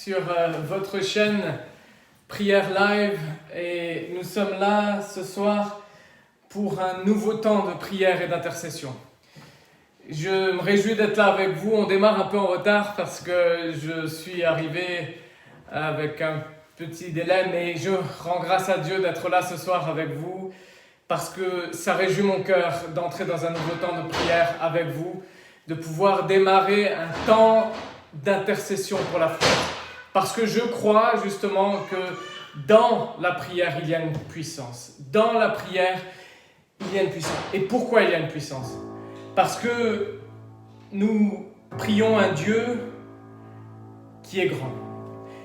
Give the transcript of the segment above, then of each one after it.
sur votre chaîne Prière Live et nous sommes là ce soir pour un nouveau temps de prière et d'intercession. Je me réjouis d'être là avec vous. On démarre un peu en retard parce que je suis arrivé avec un petit délai, mais je rends grâce à Dieu d'être là ce soir avec vous parce que ça réjouit mon cœur d'entrer dans un nouveau temps de prière avec vous, de pouvoir démarrer un temps d'intercession pour la France. Parce que je crois justement que dans la prière, il y a une puissance. Dans la prière, il y a une puissance. Et pourquoi il y a une puissance ? Parce que nous prions un Dieu qui est grand.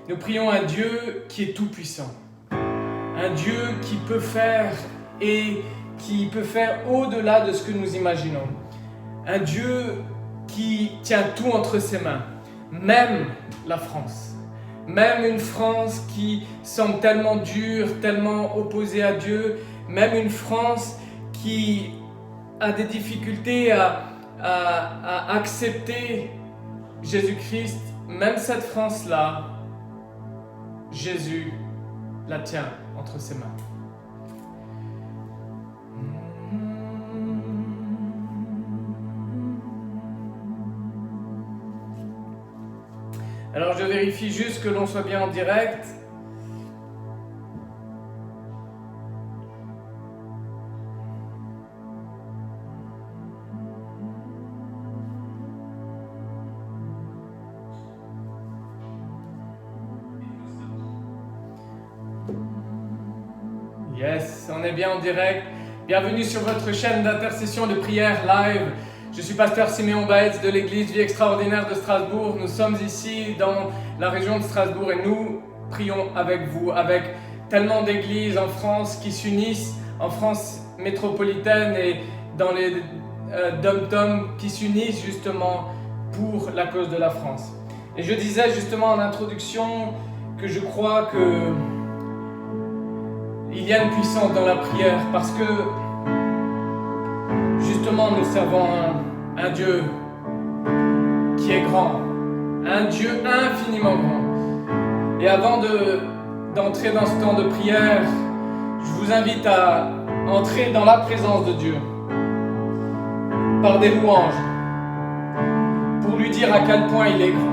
Nous prions un Dieu qui est tout-puissant. Un Dieu qui peut faire et qui peut faire au-delà de ce que nous imaginons. Un Dieu qui tient tout entre ses mains, même la France. Même une France qui semble tellement dure, tellement opposée à Dieu, même une France qui a des difficultés à accepter Jésus-Christ, même cette France-là, Jésus la tient entre ses mains. Alors je vérifie juste que l'on soit bien en direct. Yes, on est bien en direct. Bienvenue sur votre chaîne d'intercession de prière live. Je suis pasteur Siméon Baetz de l'église Vie Extraordinaire de Strasbourg. Nous sommes ici dans la région de Strasbourg et nous prions avec vous, avec tellement d'églises en France qui s'unissent, en France métropolitaine et dans les dom-toms qui s'unissent justement pour la cause de la France. Et je disais justement en introduction que je crois que il y a une puissance dans la prière parce que justement nous servons un Dieu qui est grand, un Dieu infiniment grand. Et avant d'entrer dans ce temps de prière, je vous invite à entrer dans la présence de Dieu par des louanges pour lui dire à quel point il est grand.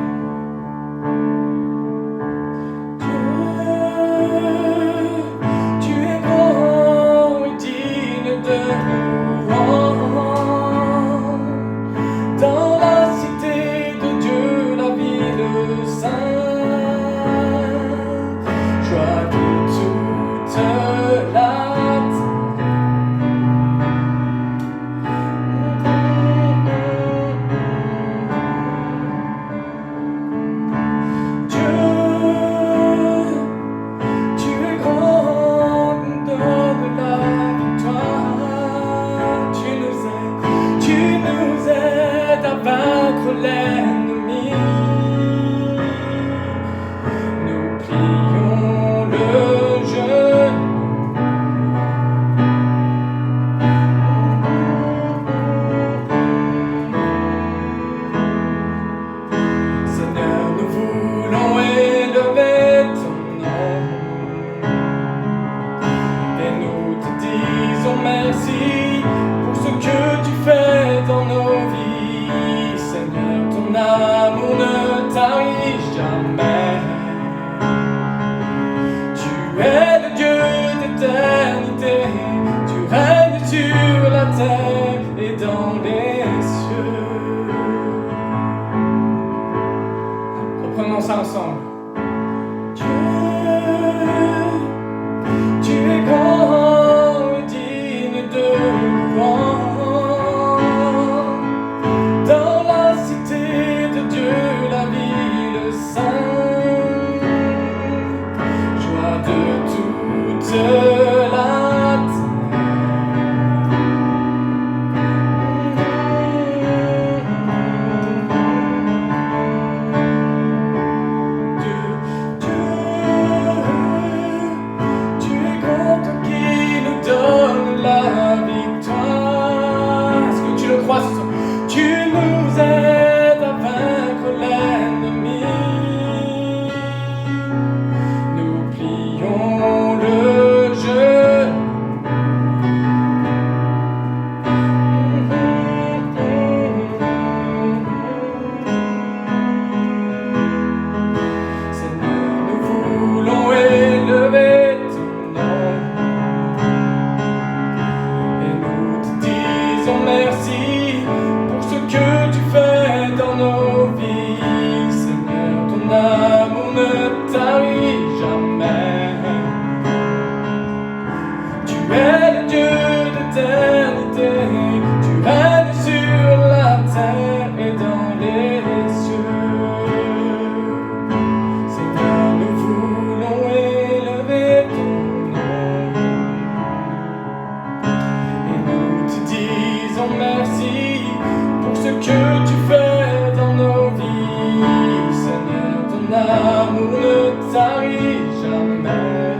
amour ne tarit jamais.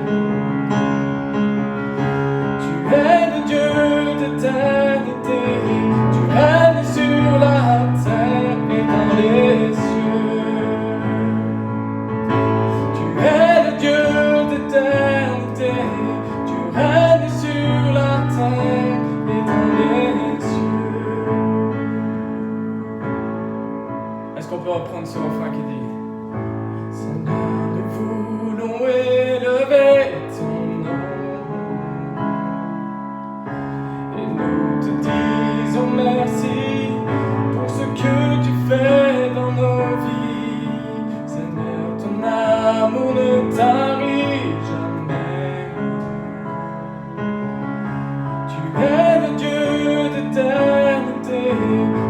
Tu es le Dieu d'éternité, tu règnes sur la terre et dans les cieux. Tu es le Dieu d'éternité, tu règnes sur la terre et dans les cieux. Est-ce qu'on peut reprendre ce refrain qui dit: Seigneur, nous voulons élever ton nom et nous te disons merci pour ce que tu fais dans nos vies. Seigneur, ton amour ne tarit jamais. Tu es le Dieu d'éternité,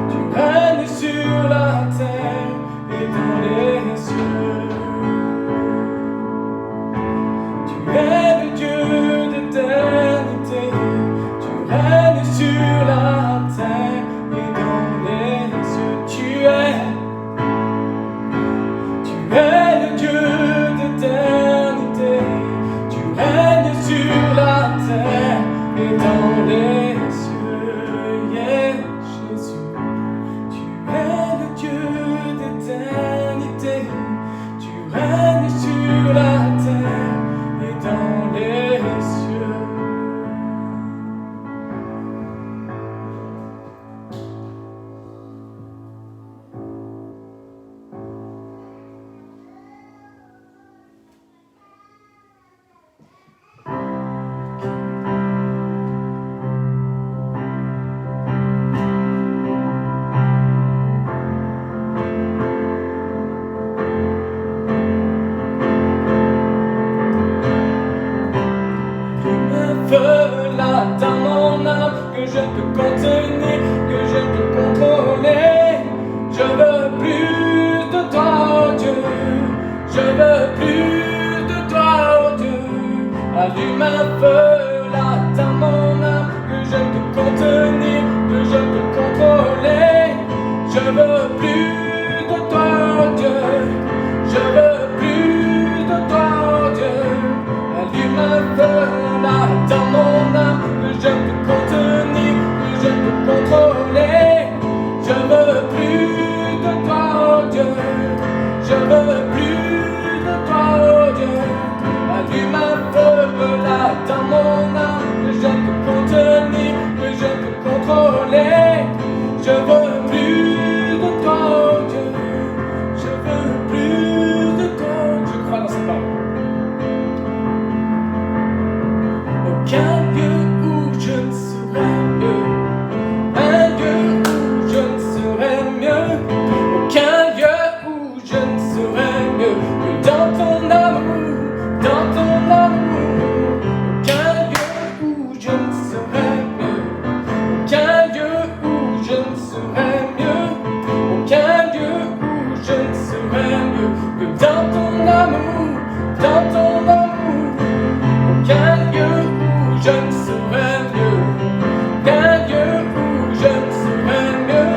tu règnes sur la terre et dans les cieux. Tu es le Dieu d'éternité, tu règnes sur la terre et dans les cieux. Tu es le Dieu d'éternité, tu règnes sur la terre et dans les cieux. Yeah, Jésus, tu es le Dieu d'éternité, tu règnes sur la terre et dans les cieux. Feu là dans mon âme que je peux contenir, que je peux contrôler. Je veux plus de toi, oh Dieu. Je veux plus de toi, oh Dieu. Allume un feu là dans mon âme que je peux contenir, que je peux contrôler. Je veux plus de toi, oh Dieu. Je veux plus de toi, oh Dieu. Allume un feu là dans mon âme que je peux contenir, que je peux contrôler. Je veux plus de toi, oh Dieu. Je veux plus de toi, oh Dieu. Allume un feu là dans mon âme que je peux contenir, que je peux contrôler. Je veux plus de toi, oh Dieu. Je veux plus de toi. Je crois dans cette parole. Aucun lieu où je ne serai mieux, un lieu où je ne serai mieux, aucun lieu où je ne serai mieux que dans ton amour, dans ton amour. Aucun lieu où je ne serai mieux, aucun lieu où je ne serai mieux, aucun lieu où je ne serai mieux que dans ton amour, dans ton amour. Aucun lieu où je ne serai mieux, aucun lieu où je ne serai mieux,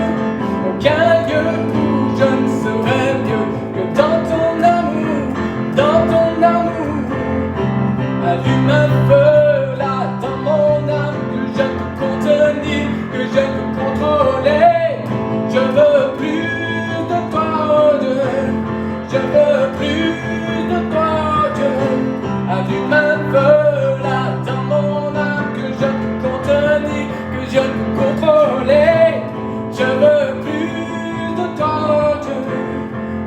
aucun lieu où je ne serai mieux que dans ton amour, dans ton amour. Allume un feu là dans mon âme que je peux contenir, que je peux contrôler. Je veux plus de toi, oh Dieu. Je veux plus de toi, oh Dieu. Allume un feu là dans mon âme que je peux contenir, que je peux contrôler. Je veux plus de toi, oh Dieu.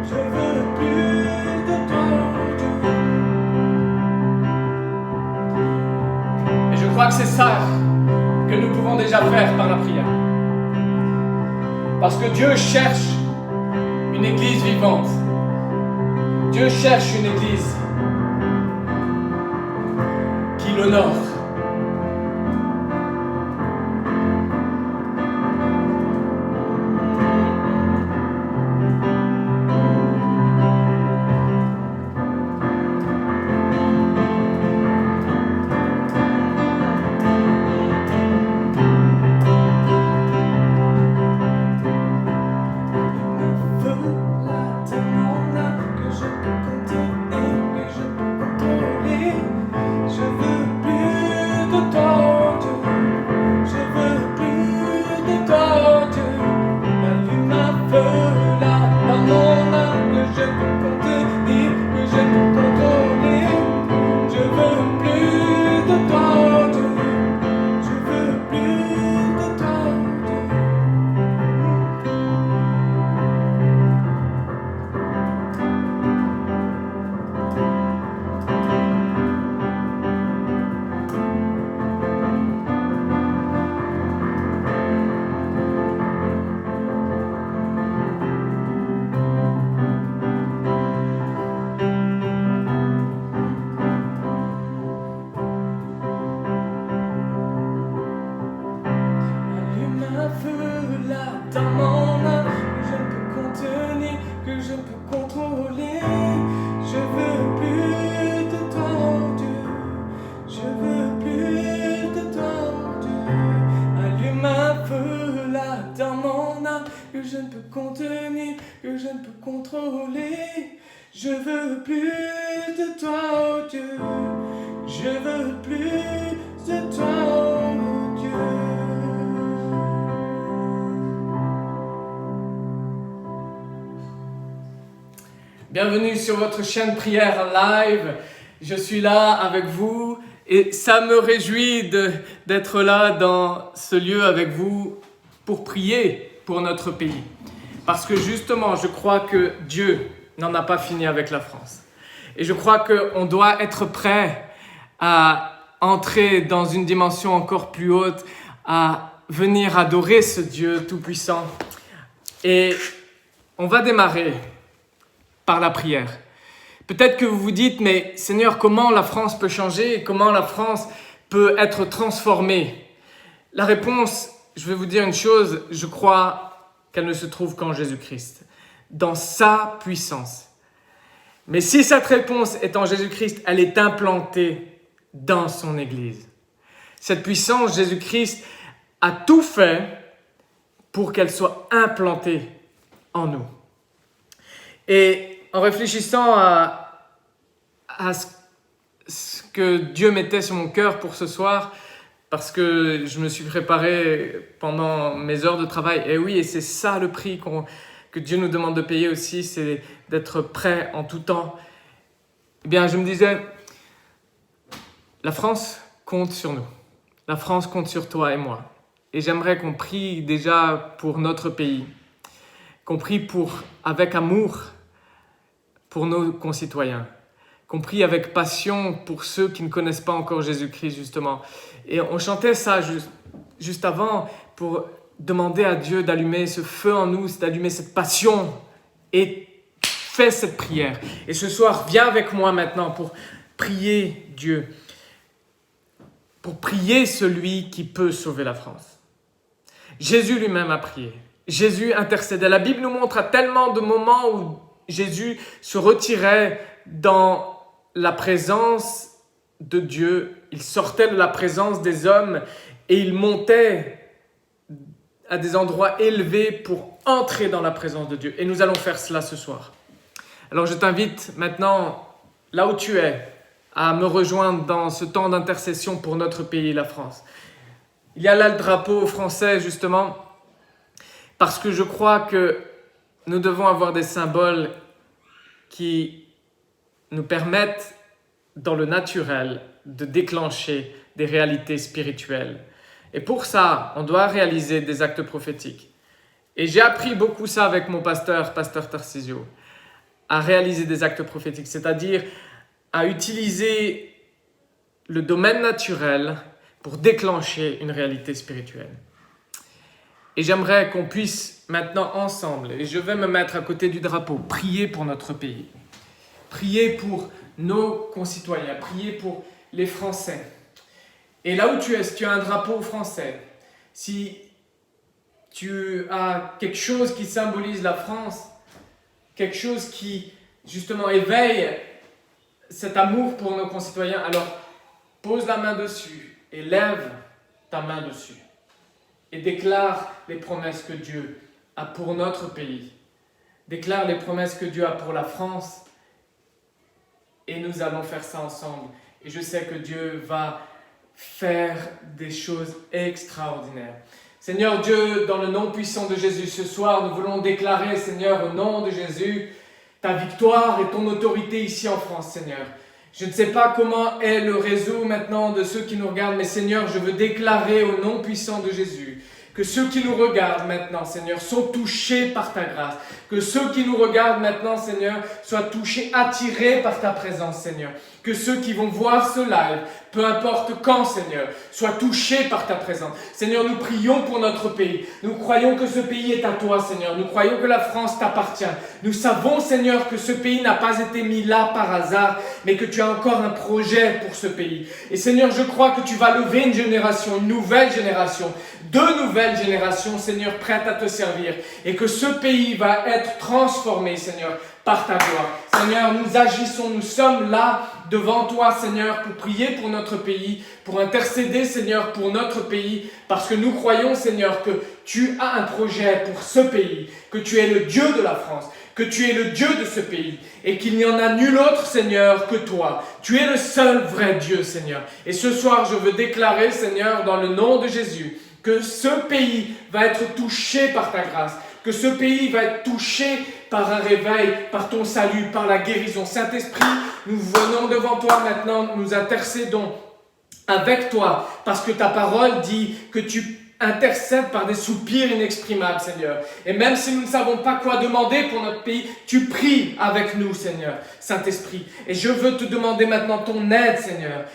Je veux plus de toi, oh Dieu. Et je crois que c'est ça que nous pouvons déjà faire par la prière. Parce que Dieu cherche une église vivante. Dieu cherche une église qui l'honore. Feu là dans mon âme que je peux Je veux plus de toi, oh Dieu. Je veux plus de toi, oh Dieu. Bienvenue sur votre chaîne Prière Live. Je suis là avec vous et ça me réjouit d'être là dans ce lieu avec vous pour prier pour notre pays. Parce que justement, je crois que Dieu n'en a pas fini avec la France. Et je crois qu'on doit être prêt à entrer dans une dimension encore plus haute, à venir adorer ce Dieu tout-puissant. Et on va démarrer par la prière. Peut-être que vous vous dites, mais Seigneur, comment la France peut changer? Comment la France peut être transformée? La réponse, je vais vous dire une chose, je crois qu'elle ne se trouve qu'en Jésus-Christ, dans sa puissance. Mais si cette réponse est en Jésus-Christ, elle est implantée dans son Église. Cette puissance, Jésus-Christ a tout fait pour qu'elle soit implantée en nous. Et en réfléchissant à ce que Dieu mettait sur mon cœur pour ce soir, parce que je me suis préparé pendant mes heures de travail. Et oui, et c'est ça le prix que Dieu nous demande de payer aussi, c'est d'être prêt en tout temps. Eh bien, je me disais, la France compte sur nous. La France compte sur toi et moi. Et j'aimerais qu'on prie déjà pour notre pays, qu'on prie avec amour pour nos concitoyens, qu'on prie avec passion pour ceux qui ne connaissent pas encore Jésus-Christ, justement. Et on chantait ça juste avant pour demander à Dieu d'allumer ce feu en nous, d'allumer cette passion et fais cette prière. Et ce soir, viens avec moi maintenant pour prier Dieu, pour prier celui qui peut sauver la France. Jésus lui-même a prié. Jésus intercédait. La Bible nous montre à tellement de moments où Jésus se retirait dans la présence de Dieu, il sortait de la présence des hommes et il montait à des endroits élevés pour entrer dans la présence de Dieu. Et nous allons faire cela ce soir. Alors je t'invite maintenant, là où tu es, à me rejoindre dans ce temps d'intercession pour notre pays, la France. Il y a là le drapeau français justement, parce que je crois que nous devons avoir des symboles qui nous permettent, dans le naturel, de déclencher des réalités spirituelles. Et pour ça, on doit réaliser des actes prophétiques. Et j'ai appris beaucoup ça avec mon pasteur Tarcisio, à réaliser des actes prophétiques, c'est-à-dire à utiliser le domaine naturel pour déclencher une réalité spirituelle. Et j'aimerais qu'on puisse maintenant ensemble, et je vais me mettre à côté du drapeau, prier pour notre pays. Prier pour nos concitoyens, prier pour les Français. Et là où tu es, si tu as un drapeau français, si tu as quelque chose qui symbolise la France, quelque chose qui justement éveille cet amour pour nos concitoyens, alors pose la main dessus et lève ta main dessus. Et déclare les promesses que Dieu a pour notre pays. Déclare les promesses que Dieu a pour la France. Et nous allons faire ça ensemble. Et je sais que Dieu va faire des choses extraordinaires. Seigneur Dieu, dans le nom puissant de Jésus, ce soir, nous voulons déclarer, Seigneur, au nom de Jésus, ta victoire et ton autorité ici en France, Seigneur. Je ne sais pas comment est le réseau maintenant de ceux qui nous regardent, mais Seigneur, je veux déclarer au nom puissant de Jésus que ceux qui nous regardent maintenant, Seigneur, sont touchés par ta grâce. Que ceux qui nous regardent maintenant, Seigneur, soient touchés, attirés par ta présence, Seigneur. Que ceux qui vont voir ce live, peu importe quand, Seigneur, soient touchés par ta présence. Seigneur, nous prions pour notre pays. Nous croyons que ce pays est à toi, Seigneur. Nous croyons que la France t'appartient. Nous savons, Seigneur, que ce pays n'a pas été mis là par hasard, mais que tu as encore un projet pour ce pays. Et Seigneur, je crois que tu vas lever une génération, une nouvelle génération, deux nouvelles générations, Seigneur, prêtes à te servir. Et que ce pays va être transformé, Seigneur, par ta gloire. Seigneur, nous agissons, nous sommes là devant toi, Seigneur, pour prier pour notre pays, pour intercéder, Seigneur, pour notre pays, parce que nous croyons, Seigneur, que tu as un projet pour ce pays, que tu es le Dieu de la France, que tu es le Dieu de ce pays et qu'il n'y en a nul autre, Seigneur, que toi. Tu es le seul vrai Dieu, Seigneur. Et ce soir, je veux déclarer, Seigneur, dans le nom de Jésus, que ce pays va être touché par ta grâce, que ce pays va être touché par un réveil, par ton salut, par la guérison. Saint-Esprit, nous venons devant toi maintenant, nous intercédons avec toi, parce que ta parole dit que tu intercèdes par des soupirs inexprimables, Seigneur. Et même si nous ne savons pas quoi demander pour notre pays, tu pries avec nous, Seigneur, Saint-Esprit. Et je veux te demander maintenant ton aide, Seigneur.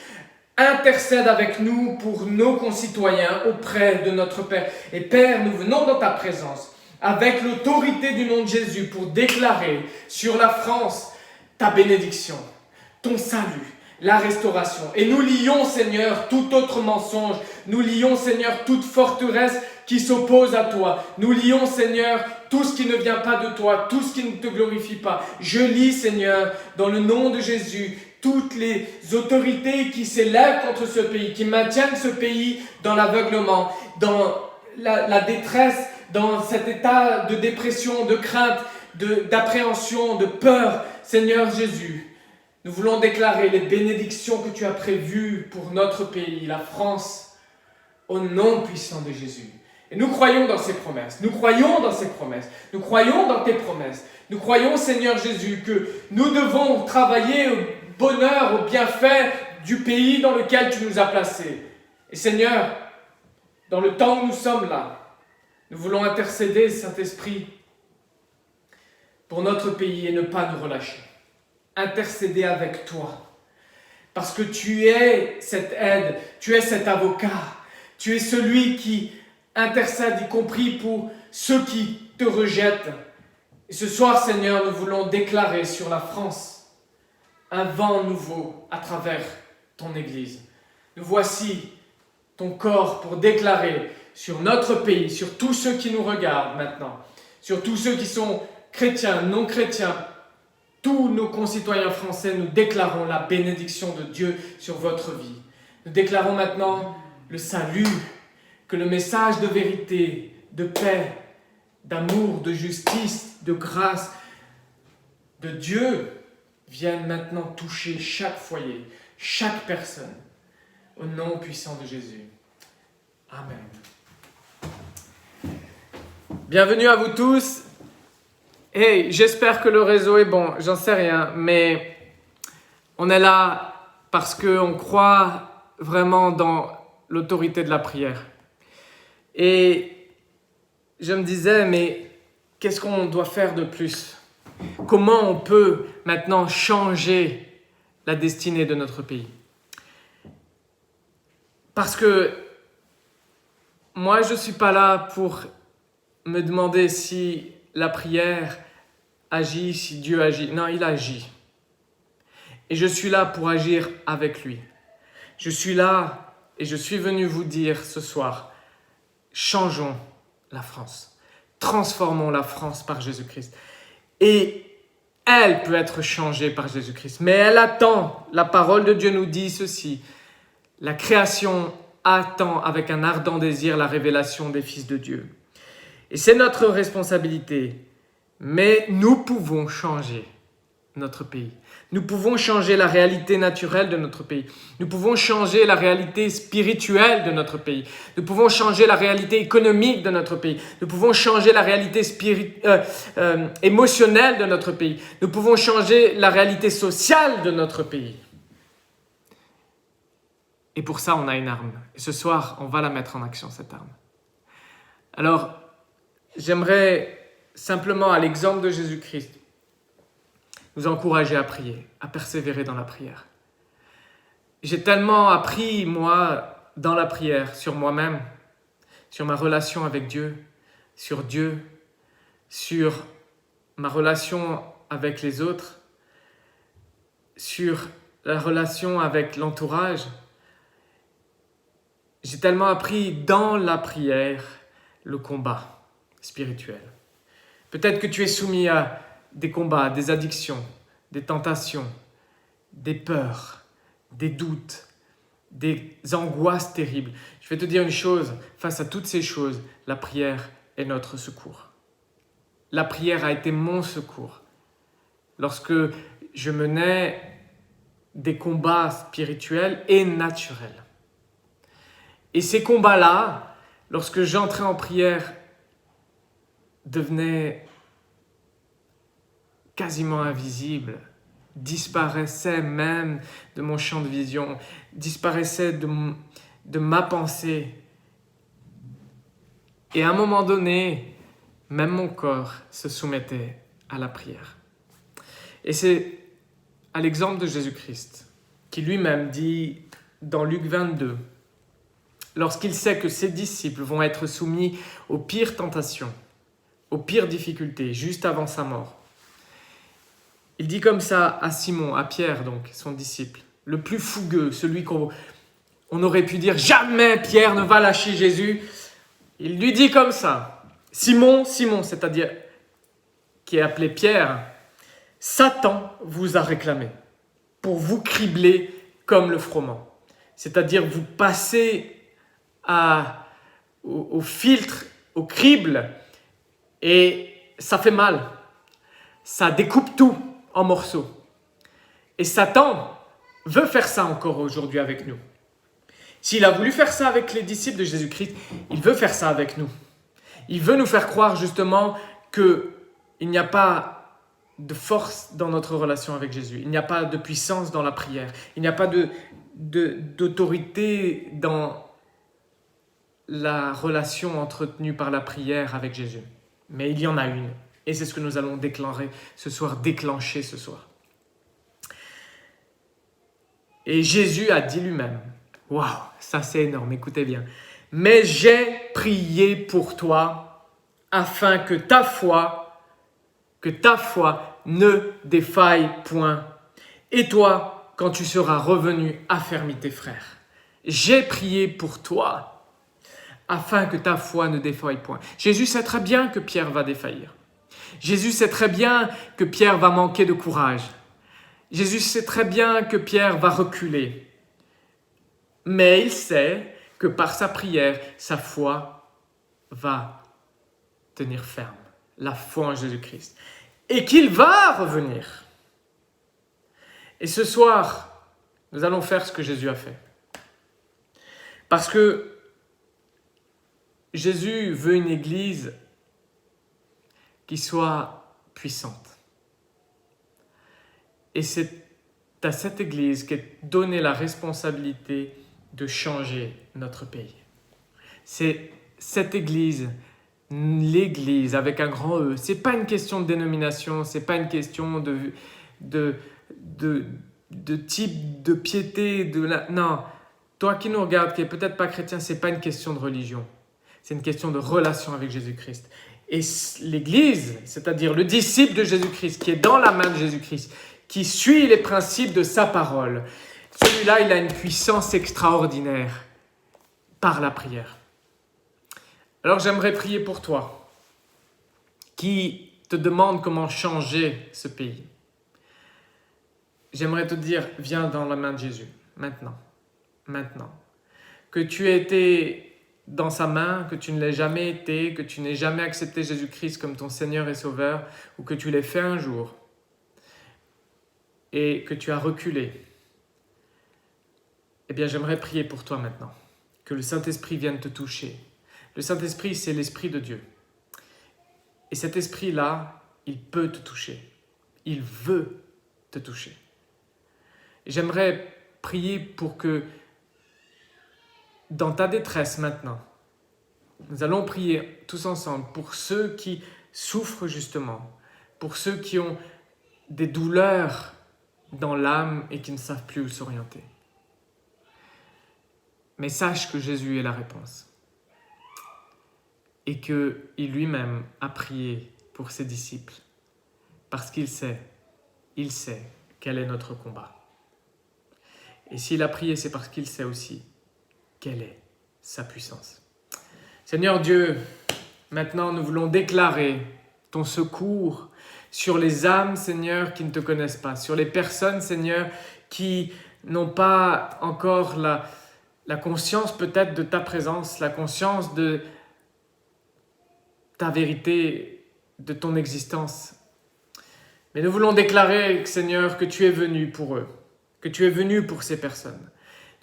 Intercède avec nous pour nos concitoyens auprès de notre Père. Et Père, nous venons dans ta présence avec l'autorité du nom de Jésus pour déclarer sur la France ta bénédiction, ton salut, la restauration. Et nous lions, Seigneur, tout autre mensonge. Nous lions, Seigneur, toute forteresse qui s'oppose à toi. Nous lions, Seigneur, tout ce qui ne vient pas de toi, tout ce qui ne te glorifie pas. Je lis, Seigneur, dans le nom de Jésus, toutes les autorités qui s'élèvent contre ce pays, qui maintiennent ce pays dans l'aveuglement, dans la détresse, dans cet état de dépression, de crainte, d'appréhension, de peur. Seigneur Jésus, nous voulons déclarer les bénédictions que tu as prévues pour notre pays, la France, au nom puissant de Jésus. Et nous croyons dans ces promesses, nous croyons dans ces promesses, nous croyons dans tes promesses. Nous croyons, Seigneur Jésus, que nous devons travailler au bonheur, au bienfait du pays dans lequel tu nous as placés. Et Seigneur, dans le temps où nous sommes là, nous voulons intercéder, Saint-Esprit, pour notre pays et ne pas nous relâcher. Intercéder avec toi. Parce que tu es cette aide, tu es cet avocat, tu es celui qui intercède, y compris pour ceux qui te rejettent. Et ce soir, Seigneur, nous voulons déclarer sur la France un vent nouveau à travers ton Église. Nous voici ton corps pour déclarer sur notre pays, sur tous ceux qui nous regardent maintenant, sur tous ceux qui sont chrétiens, non chrétiens, tous nos concitoyens français, nous déclarons la bénédiction de Dieu sur votre vie. Nous déclarons maintenant le salut, que le message de vérité, de paix, d'amour, de justice, de grâce, de Dieu vienne maintenant toucher chaque foyer, chaque personne, au nom puissant de Jésus. Amen. Bienvenue à vous tous. Hey, j'espère que le réseau est bon, j'en sais rien, mais on est là parce qu'on croit vraiment dans l'autorité de la prière. Et je me disais, mais qu'est-ce qu'on doit faire de plus? Comment on peut maintenant changer la destinée de notre pays? Parce que moi, je ne suis pas là pour me demander si la prière agit, si Dieu agit. Non, il agit. Et je suis là pour agir avec lui. Je suis là et je suis venu vous dire ce soir, changeons la France. Transformons la France par Jésus-Christ. Et elle peut être changée par Jésus-Christ. Mais elle attend. La parole de Dieu nous dit ceci. La création attend avec un ardent désir la révélation des fils de Dieu. Et c'est notre responsabilité. Mais nous pouvons changer notre pays. Nous pouvons changer la réalité naturelle de notre pays. Nous pouvons changer la réalité spirituelle de notre pays. Nous pouvons changer la réalité économique de notre pays. Nous pouvons changer la réalité émotionnelle de notre pays. Nous pouvons changer la réalité sociale de notre pays. Et pour ça, on a une arme. Et ce soir, on va la mettre en action, cette arme. Alors, j'aimerais simplement, à l'exemple de Jésus-Christ, nous encourager à prier, à persévérer dans la prière. J'ai tellement appris, moi, dans la prière, sur moi-même, sur ma relation avec Dieu, sur ma relation avec les autres, sur la relation avec l'entourage. J'ai tellement appris dans la prière le combat spirituel. Peut-être que tu es soumis à des combats, des addictions, des tentations, des peurs, des doutes, des angoisses terribles. Je vais te dire une chose, face à toutes ces choses, la prière est notre secours. la prière a été mon secours. Lorsque je menais des combats spirituels et naturels. Et ces combats-là, lorsque j'entrais en prière, devenaient quasiment invisibles, disparaissaient même de mon champ de vision, disparaissaient de ma pensée. Et à un moment donné, même mon corps se soumettait à la prière. Et c'est à l'exemple de Jésus-Christ, qui lui-même dit dans Luc 22, lorsqu'il sait que ses disciples vont être soumis aux pires tentations, aux pires difficultés, juste avant sa mort, il dit comme ça à Simon, à Pierre donc, son disciple, le plus fougueux, celui qu'on aurait pu dire jamais Pierre ne va lâcher Jésus. Il lui dit comme ça, Simon, c'est-à-dire qui est appelé Pierre, Satan vous a réclamé pour vous cribler comme le froment. C'est-à-dire vous passez au filtre, au crible, et ça fait mal. Ça découpe tout en morceaux. Et Satan veut faire ça encore aujourd'hui avec nous. S'il a voulu faire ça avec les disciples de Jésus-Christ, il veut faire ça avec nous. Il veut nous faire croire justement qu'il n'y a pas de force dans notre relation avec Jésus. Il n'y a pas de puissance dans la prière. Il n'y a pas d'autorité dans la relation entretenue par la prière avec Jésus. Mais il y en a une. Et c'est ce que nous allons déclencher ce soir. Et Jésus a dit lui-même, waouh, ça c'est énorme, écoutez bien. Mais j'ai prié pour toi afin que ta foi ne défaille point. Et toi, quand tu seras revenu, affermis tes frères. J'ai prié pour toi afin que ta foi ne défaille point. Jésus sait très bien que Pierre va défaillir. Jésus sait très bien que Pierre va manquer de courage. Jésus sait très bien que Pierre va reculer. Mais il sait que par sa prière, sa foi va tenir ferme. La foi en Jésus-Christ. Et qu'il va revenir. Et ce soir, nous allons faire ce que Jésus a fait. Parce que Jésus veut une église qui soit puissante. Et c'est à cette église qu'est donnée la responsabilité de changer notre pays. C'est cette église, l'église avec un grand E. C'est pas une question de dénomination, c'est pas une question de type de piété, non. Toi qui nous regardes, qui est peut-être pas chrétien, c'est pas une question de religion. C'est une question de relation avec Jésus-Christ. Et l'Église, c'est-à-dire le disciple de Jésus-Christ, qui est dans la main de Jésus-Christ, qui suit les principes de sa parole, celui-là, il a une puissance extraordinaire par la prière. Alors j'aimerais prier pour toi, qui te demande comment changer ce pays. J'aimerais te dire, viens dans la main de Jésus, maintenant. Que tu aies été dans sa main, que tu ne l'aies jamais été, que tu n'aies jamais accepté Jésus-Christ comme ton Seigneur et Sauveur, ou que tu l'aies fait un jour, et que tu as reculé, eh bien j'aimerais prier pour toi maintenant, que le Saint-Esprit vienne te toucher. Le Saint-Esprit, c'est l'Esprit de Dieu. Et cet Esprit-là, il peut te toucher. Il veut te toucher. Et j'aimerais prier pour que dans ta détresse maintenant, nous allons prier tous ensemble pour ceux qui souffrent justement, pour ceux qui ont des douleurs dans l'âme et qui ne savent plus où s'orienter. Mais sache que Jésus est la réponse et qu'il lui-même a prié pour ses disciples parce qu'il sait quel est notre combat. Et s'il a prié, c'est parce qu'il sait aussi quelle est sa puissance. Seigneur Dieu, maintenant nous voulons déclarer ton secours sur les âmes, Seigneur, qui ne te connaissent pas, sur les personnes, Seigneur, qui n'ont pas encore la conscience peut-être de ta présence, la conscience de ta vérité de ton existence. Mais nous voulons déclarer, Seigneur, que tu es venu pour eux, que tu es venu pour ces personnes.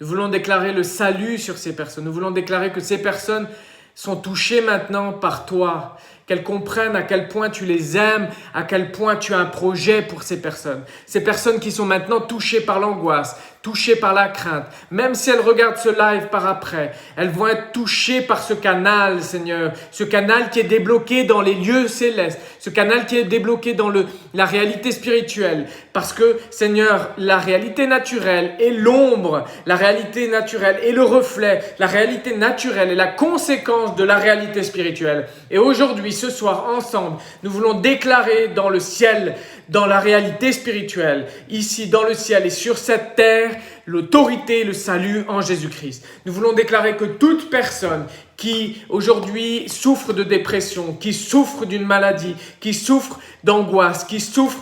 Nous voulons déclarer le salut sur ces personnes. Nous voulons déclarer que ces personnes sont touchées maintenant par toi, qu'elles comprennent à quel point tu les aimes, à quel point tu as un projet pour ces personnes. Ces personnes qui sont maintenant touchées par l'angoisse, touchées par la crainte. Même si elles regardent ce live par après, elles vont être touchées par ce canal, Seigneur. Ce canal qui est débloqué dans les lieux célestes. Ce canal qui est débloqué dans la réalité spirituelle. Parce que, Seigneur, la réalité naturelle est l'ombre. La réalité naturelle est le reflet. La réalité naturelle est la conséquence de la réalité spirituelle. Et aujourd'hui, ce soir, ensemble, nous voulons déclarer dans le ciel, dans la réalité spirituelle, ici dans le ciel et sur cette terre, l'autorité et le salut en Jésus-Christ. Nous voulons déclarer que toute personne qui aujourd'hui souffre de dépression, qui souffre d'une maladie, qui souffre d'angoisse, qui souffre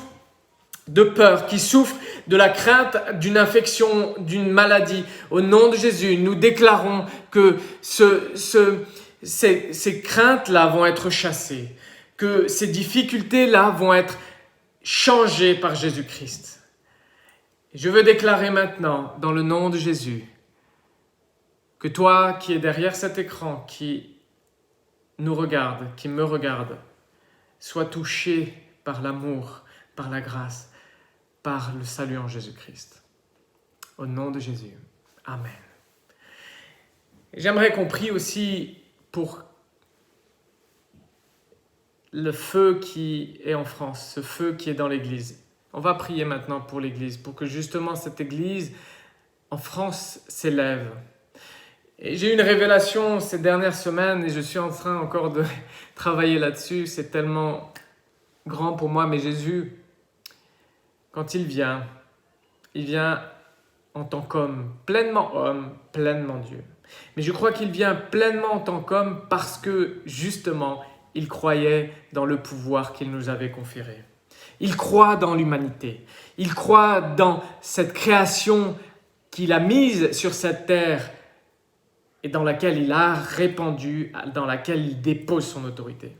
de peur, qui souffre de la crainte d'une infection, d'une maladie, au nom de Jésus, nous déclarons que ces craintes-là vont être chassées, que ces difficultés-là vont être changées par Jésus-Christ. Je veux déclarer maintenant, dans le nom de Jésus, que toi qui es derrière cet écran, qui nous regarde, qui me regarde, sois touché par l'amour, par la grâce, par le salut en Jésus-Christ. Au nom de Jésus. Amen. J'aimerais qu'on prie aussi pour le feu qui est en France, ce feu qui est dans l'Église. On va prier maintenant pour l'Église, pour que justement cette Église en France s'élève. Et j'ai eu une révélation ces dernières semaines et je suis en train encore de travailler là-dessus. C'est tellement grand pour moi, mais Jésus, quand il vient en tant qu'homme, pleinement Dieu. Mais je crois qu'il vient pleinement en tant qu'homme parce que, justement, il croyait dans le pouvoir qu'il nous avait conféré. Il croit dans l'humanité. Il croit dans cette création qu'il a mise sur cette terre et dans laquelle il a répandu, dans laquelle il dépose son autorité.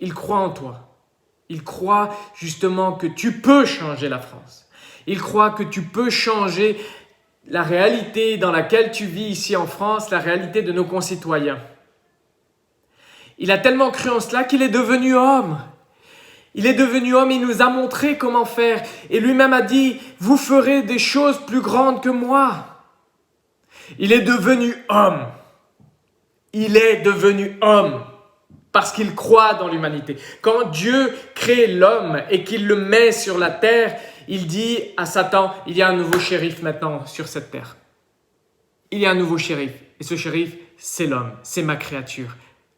Il croit en toi. Il croit justement que tu peux changer la France. Il croit que tu peux changer la réalité dans laquelle tu vis ici en France, la réalité de nos concitoyens. Il a tellement cru en cela qu'il est devenu homme. Il est devenu homme, il nous a montré comment faire. Et lui-même a dit, vous ferez des choses plus grandes que moi. Il est devenu homme. Il est devenu homme parce qu'il croit dans l'humanité. Quand Dieu crée l'homme et qu'il le met sur la terre, il dit à Satan, il y a un nouveau shérif maintenant sur cette terre. Il y a un nouveau shérif. Et ce shérif, c'est l'homme, c'est ma créature,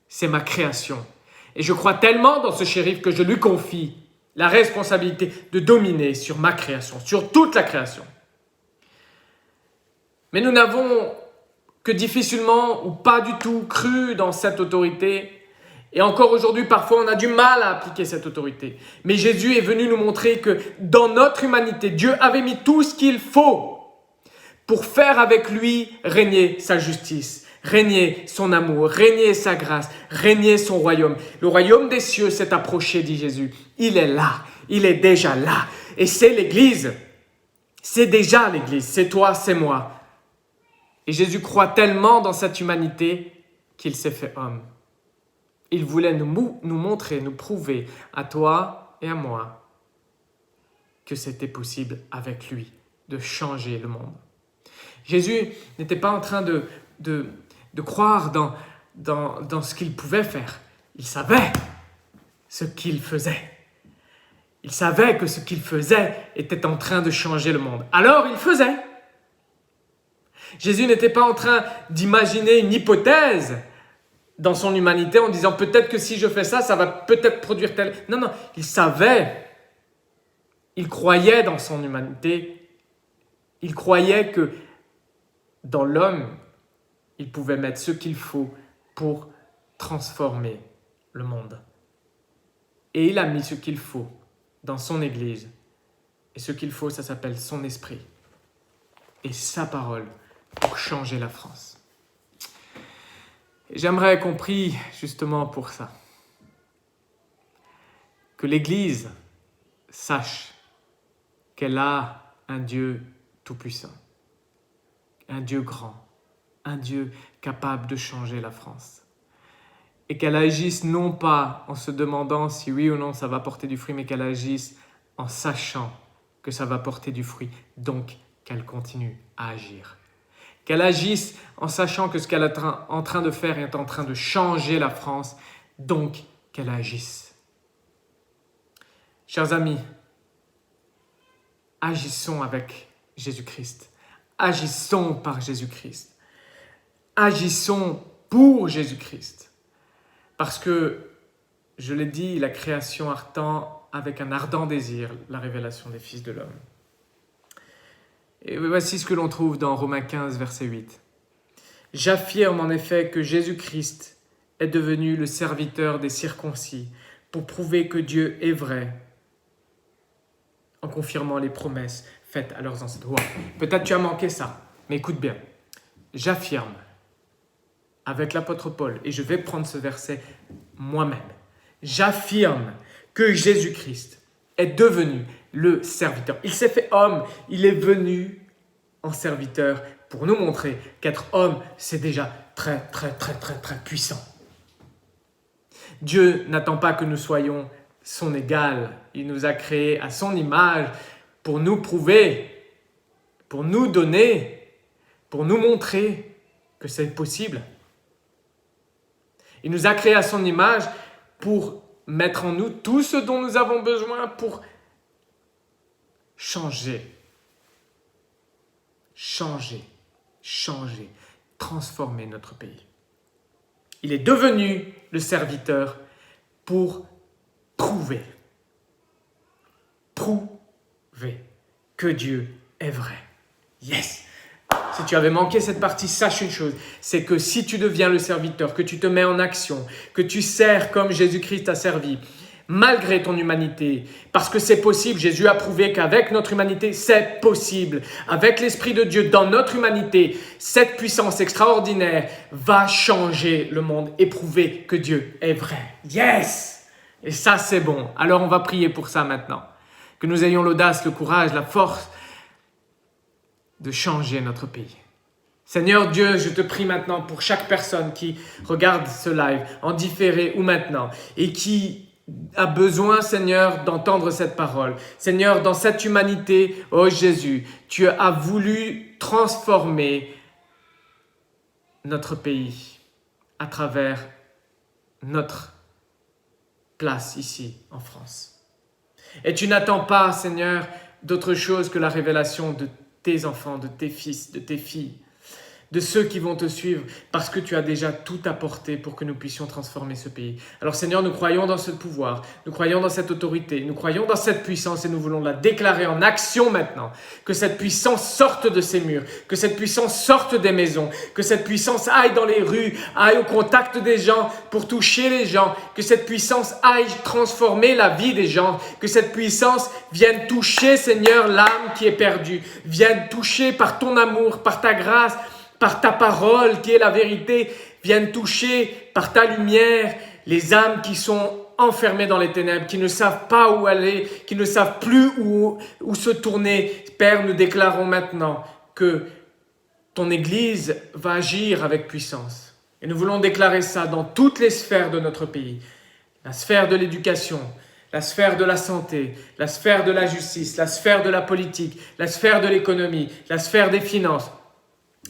c'est ma création. Et je crois tellement dans ce shérif que je lui confie la responsabilité de dominer sur ma création, sur toute la création. Mais nous n'avons que difficilement ou pas du tout cru dans cette autorité. Et encore aujourd'hui, parfois, on a du mal à appliquer cette autorité. Mais Jésus est venu nous montrer que dans notre humanité, Dieu avait mis tout ce qu'il faut pour faire avec lui régner sa justice, régner son amour, régner sa grâce, régner son royaume. Le royaume des cieux s'est approché, dit Jésus. Il est là, il est déjà là. Et c'est l'Église. C'est déjà l'Église, c'est toi, c'est moi. Et Jésus croit tellement dans cette humanité qu'il s'est fait homme. Il voulait nous montrer, nous prouver à toi et à moi que c'était possible avec lui de changer le monde. Jésus n'était pas en train de croire dans ce qu'il pouvait faire. Il savait ce qu'il faisait. Il savait que ce qu'il faisait était en train de changer le monde. Alors il faisait. Jésus n'était pas en train d'imaginer une hypothèse dans son humanité en disant peut-être que si je fais ça, ça va peut-être produire tel... Non, il savait. Il croyait dans son humanité. Il croyait que dans l'homme, il pouvait mettre ce qu'il faut pour transformer le monde. Et il a mis ce qu'il faut dans son Église. Et ce qu'il faut, ça s'appelle son esprit. Et sa parole pour changer la France. Et j'aimerais qu'on prie justement pour ça. que l'Église sache qu'elle a un Dieu tout-puissant, un Dieu grand, un Dieu capable de changer la France. Et qu'elle agisse non pas en se demandant si oui ou non ça va porter du fruit, mais qu'elle agisse en sachant que ça va porter du fruit, donc qu'elle continue à agir. Qu'elle agisse en sachant que ce qu'elle est en train de faire est en train de changer la France, donc qu'elle agisse. Chers amis, agissons avec Jésus-Christ. Agissons par Jésus-Christ. Agissons pour Jésus-Christ. Parce que, je l'ai dit, la création attend avec un ardent désir la révélation des fils de l'homme. Et voici ce que l'on trouve dans Romains 15, verset 8. « J'affirme en effet que Jésus-Christ est devenu le serviteur des circoncis pour prouver que Dieu est vrai, en confirmant les promesses faites à leurs ancêtres. » Peut-être tu as manqué ça, mais écoute bien. J'affirme avec l'apôtre Paul, et je vais prendre ce verset moi-même. J'affirme que Jésus-Christ est devenu le serviteur. Il s'est fait homme, il est venu en serviteur pour nous montrer qu'être homme, c'est déjà très puissant. Dieu n'attend pas que nous soyons son égal. Il nous a créés à son image pour nous prouver, pour nous donner, pour nous montrer que c'est possible. Il nous a créés à son image pour mettre en nous tout ce dont nous avons besoin pour changer, transformer notre pays. Il est devenu le serviteur pour prouver que Dieu est vrai. Yes! Si tu avais manqué cette partie, sache une chose, c'est que si tu deviens le serviteur, que tu te mets en action, que tu sers comme Jésus-Christ a servi, malgré ton humanité, parce que c'est possible, Jésus a prouvé qu'avec notre humanité, c'est possible. Avec l'Esprit de Dieu dans notre humanité, cette puissance extraordinaire va changer le monde et prouver que Dieu est vrai. Yes! Et ça, c'est bon. Alors, on va prier pour ça maintenant. Que nous ayons l'audace, le courage, la force de changer notre pays. Seigneur Dieu, je te prie maintenant pour chaque personne qui regarde ce live, en différé ou maintenant, et qui a besoin, Seigneur, d'entendre cette parole. Seigneur, dans cette humanité, oh Jésus, tu as voulu transformer notre pays à travers notre place ici en France. Et tu n'attends pas, Seigneur, d'autre chose que la révélation de tes enfants, de tes fils, de tes filles, de ceux qui vont te suivre, parce que tu as déjà tout apporté pour que nous puissions transformer ce pays. Alors Seigneur, nous croyons dans ce pouvoir, nous croyons dans cette autorité, nous croyons dans cette puissance et nous voulons la déclarer en action maintenant. Que cette puissance sorte de ces murs, que cette puissance sorte des maisons, que cette puissance aille dans les rues, aille au contact des gens pour toucher les gens, que cette puissance aille transformer la vie des gens, que cette puissance vienne toucher, Seigneur, l'âme qui est perdue, vienne toucher par ton amour, par ta grâce, par ta parole qui est la vérité, vienne toucher par ta lumière les âmes qui sont enfermées dans les ténèbres, qui ne savent pas où aller, qui ne savent plus où se tourner. Père, nous déclarons maintenant que ton Église va agir avec puissance. Et nous voulons déclarer ça dans toutes les sphères de notre pays. La sphère de l'éducation, la sphère de la santé, la sphère de la justice, la sphère de la politique, la sphère de l'économie, la sphère des finances,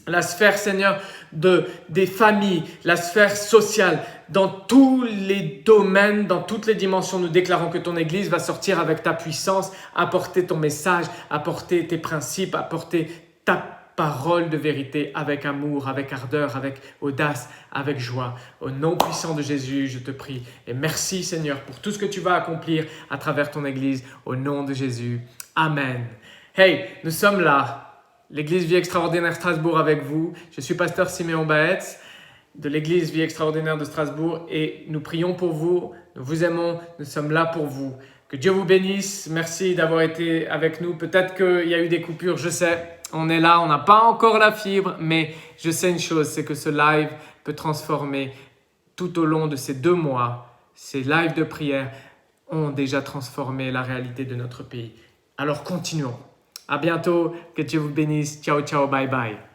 la sphère, Seigneur, des familles, la sphère sociale, dans tous les domaines, dans toutes les dimensions, nous déclarons que ton Église va sortir avec ta puissance, apporter ton message, apporter tes principes, apporter ta parole de vérité avec amour, avec ardeur, avec audace, avec joie. Au nom puissant de Jésus, je te prie. Et merci, Seigneur, pour tout ce que tu vas accomplir à travers ton Église. Au nom de Jésus. Amen. Hey, nous sommes là. L'Église Vie Extraordinaire Strasbourg avec vous. Je suis pasteur Siméon Baetz de l'Église Vie Extraordinaire de Strasbourg et nous prions pour vous, nous vous aimons, nous sommes là pour vous. Que Dieu vous bénisse, merci d'avoir été avec nous. Peut-être qu'il y a eu des coupures, je sais, on est là, on n'a pas encore la fibre, mais je sais une chose, c'est que ce live peut transformer tout au long de ces 2 mois, ces lives de prière. ont déjà transformé la réalité de notre pays. Alors continuons. À bientôt, que Dieu vous bénisse. Ciao, ciao, bye bye.